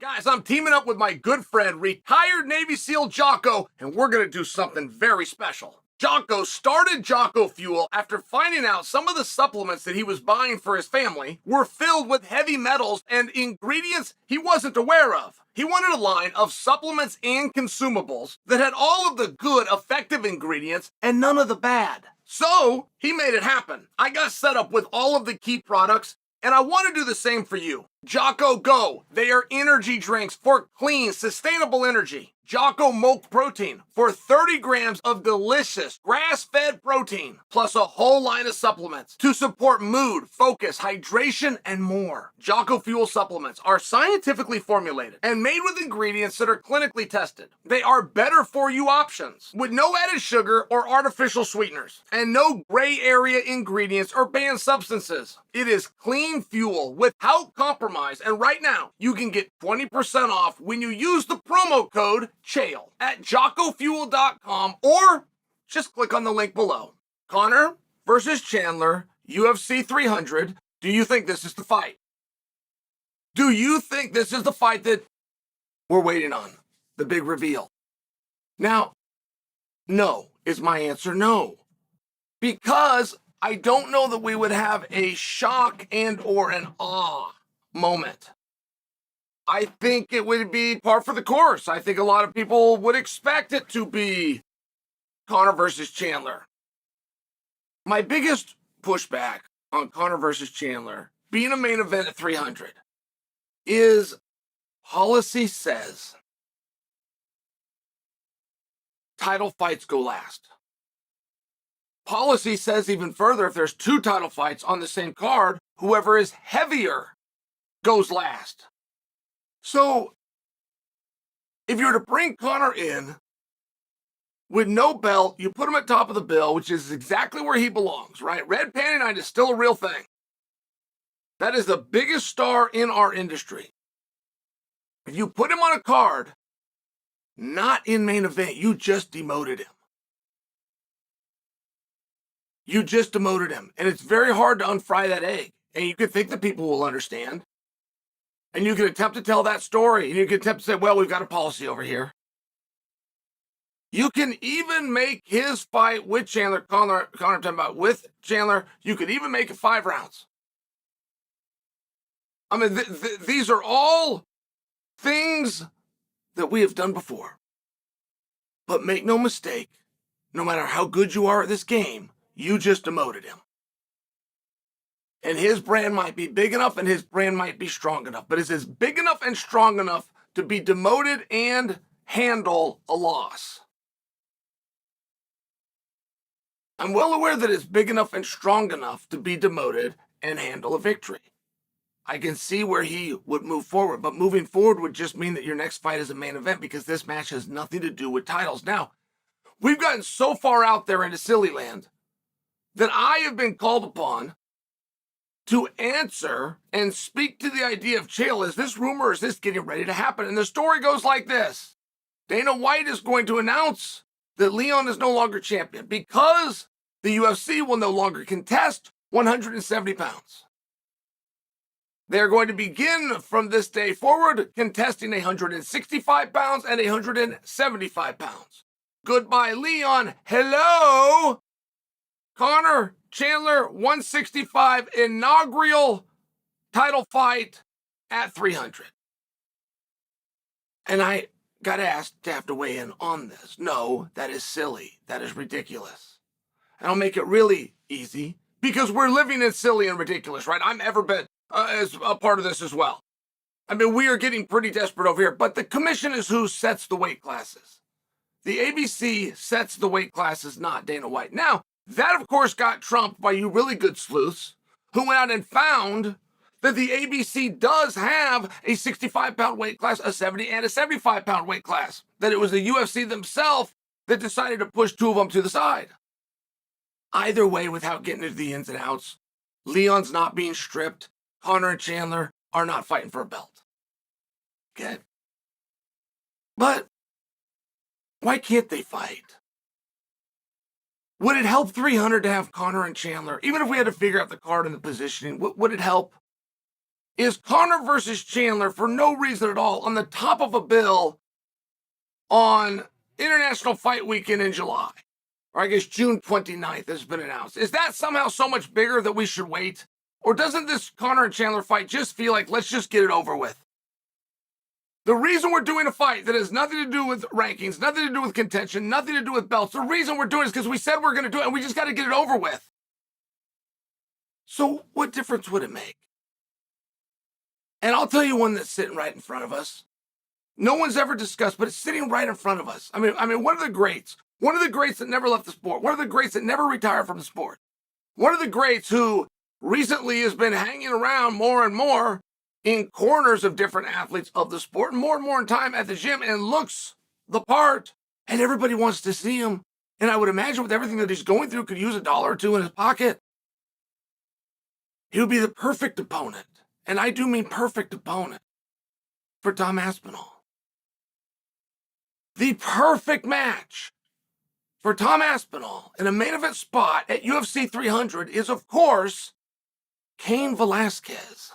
Guys, I'm teaming up with my good friend, retired Navy SEAL Jocko, and we're going to do something very special. Jocko started Jocko Fuel after finding out some of the supplements that he was buying for his family were filled with heavy metals and ingredients he wasn't aware of. He wanted a line of supplements and consumables that had all of the good, effective ingredients and none of the bad. So, he made it happen. I got set up with all of the key products, and I want to do the same for you. Jocko Go. They are energy drinks for clean, sustainable energy. Jocko Milk Protein for 30 grams of delicious grass-fed protein, plus a whole line of supplements to support mood, focus, hydration, and more. Jocko Fuel supplements are scientifically formulated and made with ingredients that are clinically tested. They are better for you options with no added sugar or artificial sweeteners and no gray area ingredients or banned substances. It is clean fuel without compromise, and right now you can get 20% off when you use the promo code chael at jockofuel.com or just click on the link below. Conor versus Chandler, UFC 300. Do you think this is the fight? Do you think this is the fight that we're waiting on? The big reveal. Now, no is my answer, no. Because I don't know that we would have a shock and or an awe moment. I think it would be par for the course. I think a lot of people would expect it to be Conor versus Chandler. My biggest pushback on Conor versus Chandler being a main event at 300 is policy says title fights go last. Policy says even further, if there's two title fights on the same card, whoever is heavier goes last. So, if you were to bring Conor in with no belt, you put him at top of the bill, which is exactly where he belongs, right? Red Panty Night is still a real thing. That is the biggest star in our industry. If you put him on a card, not in main event, you just demoted him. You just demoted him. And it's very hard to unfry that egg. And you could think that people will understand. And you can attempt to tell that story. And you can attempt to say, well, we've got a policy over here. You can even make his fight with Chandler, Conor talking about with Chandler, you could even make it 5 rounds. I mean, these are all things that we have done before. But make no mistake, no matter how good you are at this game, you just demoted him. And his brand might be big enough and his brand might be strong enough, but is it big enough and strong enough to be demoted and handle a loss? I'm well aware that it's big enough and strong enough to be demoted and handle a victory. I can see where he would move forward, but moving forward would just mean that your next fight is a main event because this match has nothing to do with titles. Now, we've gotten so far out there into silly land that I have been called upon to answer and speak to the idea of chael. Is this rumor or is this getting ready to happen? And the story goes like this. Dana White is going to announce that Leon is no longer champion because the UFC will no longer contest 170 pounds. They're going to begin from this day forward contesting 165 pounds and 175 pounds. Goodbye, Leon. Hello, Conor Chandler, 165 inaugural title fight at 300. And I got asked to have to weigh in on this. No, that is silly. That is ridiculous. And I'll make it really easy because we're living in silly and ridiculous, right? I'm every bit as a part of this as well. I mean, we are getting pretty desperate over here, but the commission is who sets the weight classes. The ABC sets the weight classes, not Dana White. Now, that, of course, got trumped by you really good sleuths who went out and found that the ABC does have a 65-pound weight class, a 70 and a 75-pound weight class, that it was the UFC themselves that decided to push 2 of them to the side. Either way, without getting into the ins and outs, Leon's not being stripped. Conor and Chandler are not fighting for a belt. Okay? But why can't they fight? Would it help 300 to have Conor and Chandler? Even if we had to figure out the card and the positioning, would it help? is Conor versus Chandler for no reason at all on the top of a bill on International Fight Weekend in July. Or I guess June 29th has been announced. Is that somehow so much bigger that we should wait? Or doesn't this Conor and Chandler fight just feel like, let's just get it over with? The reason we're doing a fight that has nothing to do with rankings, nothing to do with contention, nothing to do with belts, the reason we're doing it is because we said we're going to do it and we just got to get it over with. So what difference would it make? And I'll tell you one that's sitting right in front of us. No one's ever discussed, but it's sitting right in front of us. I mean, one of the greats that never left the sport, one of the greats that never retired from the sport, one of the greats who recently has been hanging around more and more in corners of different athletes of the sport, and more in time at the gym, and looks the part, and everybody wants to see him. And I would imagine with everything that he's going through, could use $1 or $2 in his pocket. He would be the perfect opponent, and I do mean perfect opponent, for Tom Aspinall. The perfect match for Tom Aspinall in a main event spot at UFC 300 is, of course, Cain Velasquez.